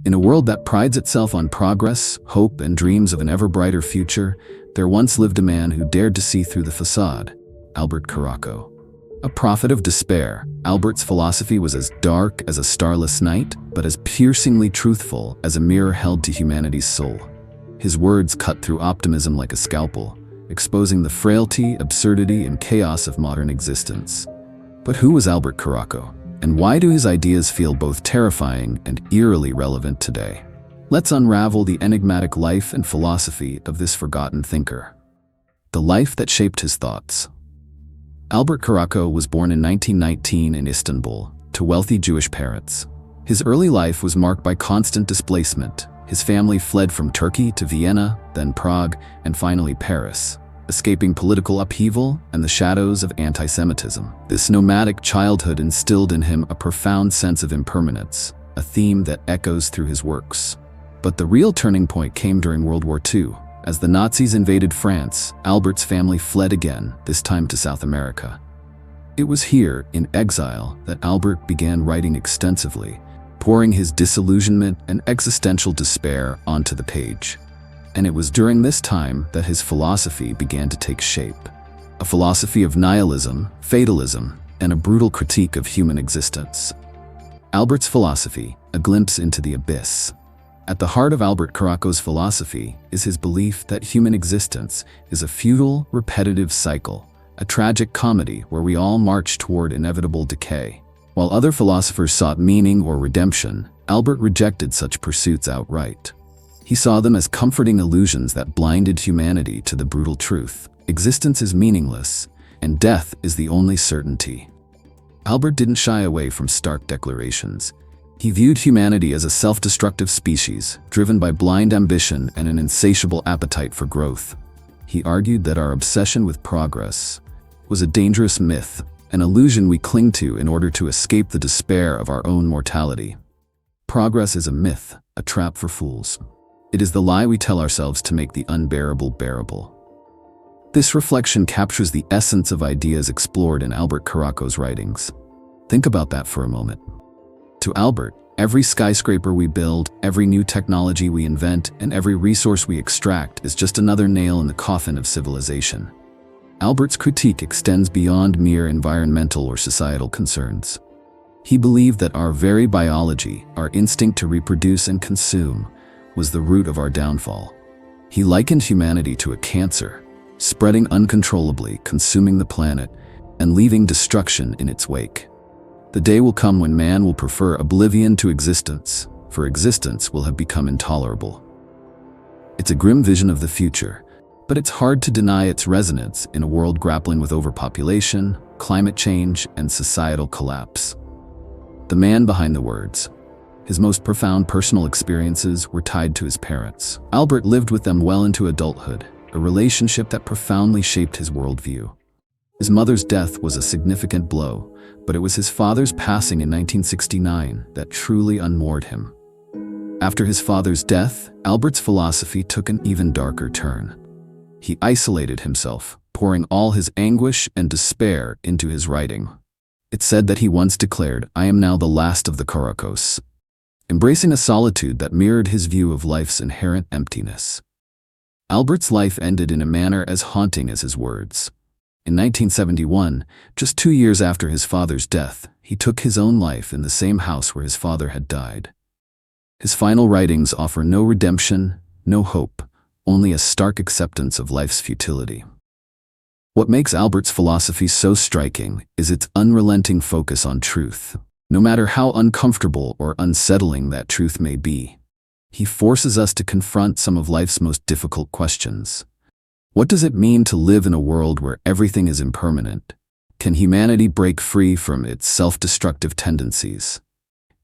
In a world that prides itself on progress, hope, and dreams of an ever brighter future, there once lived a man who dared to see through the facade, Albert Caraco. A prophet of despair, Albert's philosophy was as dark as a starless night, but as piercingly truthful as a mirror held to humanity's soul. His words cut through optimism like a scalpel, exposing the frailty, absurdity, and chaos of modern existence. But who was Albert Caraco? And why do his ideas feel both terrifying and eerily relevant today? Let's unravel the enigmatic life and philosophy of this forgotten thinker. The life that shaped his thoughts. Albert Caraco was born in 1919 in Istanbul, to wealthy Jewish parents. His early life was marked by constant displacement. His family fled from Turkey to Vienna, then Prague, and finally Paris, escaping political upheaval and the shadows of anti-Semitism. This nomadic childhood instilled in him a profound sense of impermanence, a theme that echoes through his works. But the real turning point came during World War II. As the Nazis invaded France, Albert's family fled again, this time to South America. It was here, in exile, that Albert began writing extensively, pouring his disillusionment and existential despair onto the page. And it was during this time that his philosophy began to take shape. A philosophy of nihilism, fatalism, and a brutal critique of human existence. Albert's philosophy, a glimpse into the abyss. At the heart of Albert Caraco's philosophy is his belief that human existence is a futile, repetitive cycle, a tragic comedy where we all march toward inevitable decay. While other philosophers sought meaning or redemption, Albert rejected such pursuits outright. He saw them as comforting illusions that blinded humanity to the brutal truth. Existence is meaningless, and death is the only certainty. Albert didn't shy away from stark declarations. He viewed humanity as a self-destructive species, driven by blind ambition and an insatiable appetite for growth. He argued that our obsession with progress was a dangerous myth, an illusion we cling to in order to escape the despair of our own mortality. Progress is a myth, a trap for fools. It is the lie we tell ourselves to make the unbearable bearable. This reflection captures the essence of ideas explored in Albert Caraco's writings. Think about that for a moment. To Albert, every skyscraper we build, every new technology we invent, and every resource we extract is just another nail in the coffin of civilization. Albert's critique extends beyond mere environmental or societal concerns. He believed that our very biology, our instinct to reproduce and consume, was the root of our downfall. He likened humanity to a cancer, spreading uncontrollably, consuming the planet, and leaving destruction in its wake. The day will come when man will prefer oblivion to existence, for existence will have become intolerable. It's a grim vision of the future, but it's hard to deny its resonance in a world grappling with overpopulation, climate change, and societal collapse. The man behind the words. His most profound personal experiences were tied to his parents. Albert lived with them well into adulthood, a relationship that profoundly shaped his worldview. His mother's death was a significant blow, but it was his father's passing in 1969 that truly unmoored him. After his father's death, Albert's philosophy took an even darker turn. He isolated himself, pouring all his anguish and despair into his writing. It's said that he once declared, "I am now the last of the Caracos," embracing a solitude that mirrored his view of life's inherent emptiness. Albert's life ended in a manner as haunting as his words. In 1971, just 2 years after his father's death, he took his own life in the same house where his father had died. His final writings offer no redemption, no hope, only a stark acceptance of life's futility. What makes Albert's philosophy so striking is its unrelenting focus on truth. No matter how uncomfortable or unsettling that truth may be, he forces us to confront some of life's most difficult questions. What does it mean to live in a world where everything is impermanent? Can humanity break free from its self-destructive tendencies?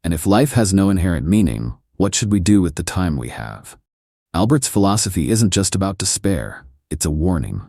And if life has no inherent meaning, what should we do with the time we have? Albert's philosophy isn't just about despair, it's a warning.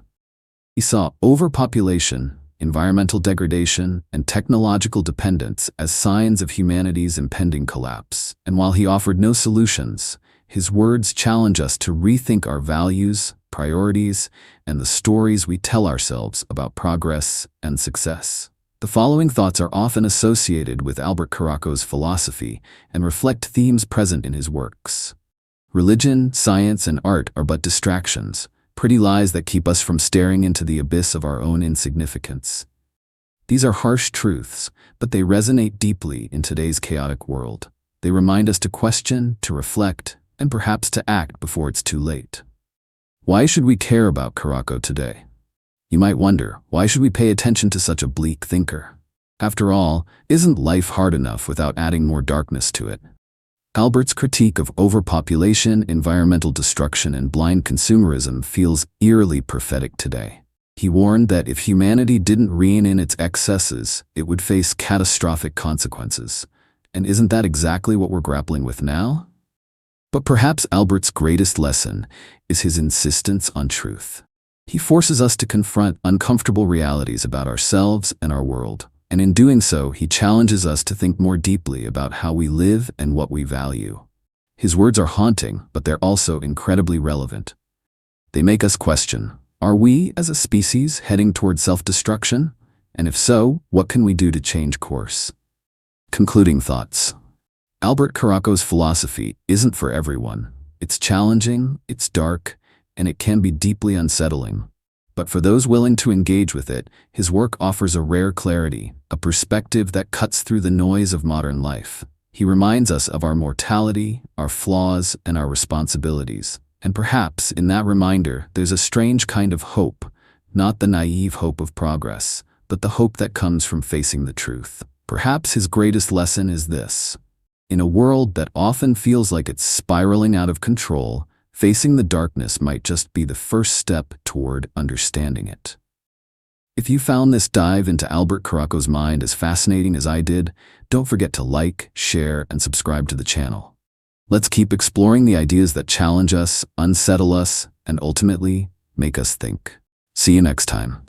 He saw overpopulation, environmental degradation, and technological dependence as signs of humanity's impending collapse. And while he offered no solutions, his words challenge us to rethink our values, priorities, and the stories we tell ourselves about progress and success. The following thoughts are often associated with Albert Caraco's philosophy and reflect themes present in his works. Religion, science, and art are but distractions, pretty lies that keep us from staring into the abyss of our own insignificance. These are harsh truths, but they resonate deeply in today's chaotic world. They remind us to question, to reflect, and perhaps to act before it's too late. Why should we care about Caraco today? You might wonder, why should we pay attention to such a bleak thinker? After all, isn't life hard enough without adding more darkness to it? Albert's critique of overpopulation, environmental destruction, and blind consumerism feels eerily prophetic today. He warned that if humanity didn't rein in its excesses, it would face catastrophic consequences. And isn't that exactly what we're grappling with now? But perhaps Albert's greatest lesson is his insistence on truth. He forces us to confront uncomfortable realities about ourselves and our world, and in doing so, he challenges us to think more deeply about how we live and what we value. His words are haunting, but they're also incredibly relevant. They make us question, are we, as a species, heading toward self-destruction? And if so, what can we do to change course? Concluding thoughts. Albert Caraco's philosophy isn't for everyone. It's challenging, it's dark, and it can be deeply unsettling. But for those willing to engage with it, his work offers a rare clarity, a perspective that cuts through the noise of modern life. He reminds us of our mortality, our flaws, and our responsibilities. And perhaps in that reminder, there's a strange kind of hope, not the naive hope of progress, but the hope that comes from facing the truth. Perhaps his greatest lesson is this. In a world that often feels like it's spiraling out of control, facing the darkness might just be the first step toward understanding it. If you found this dive into Albert Caraco's mind as fascinating as I did, don't forget to like, share, and subscribe to the channel. Let's keep exploring the ideas that challenge us, unsettle us, and ultimately make us think. See you next time.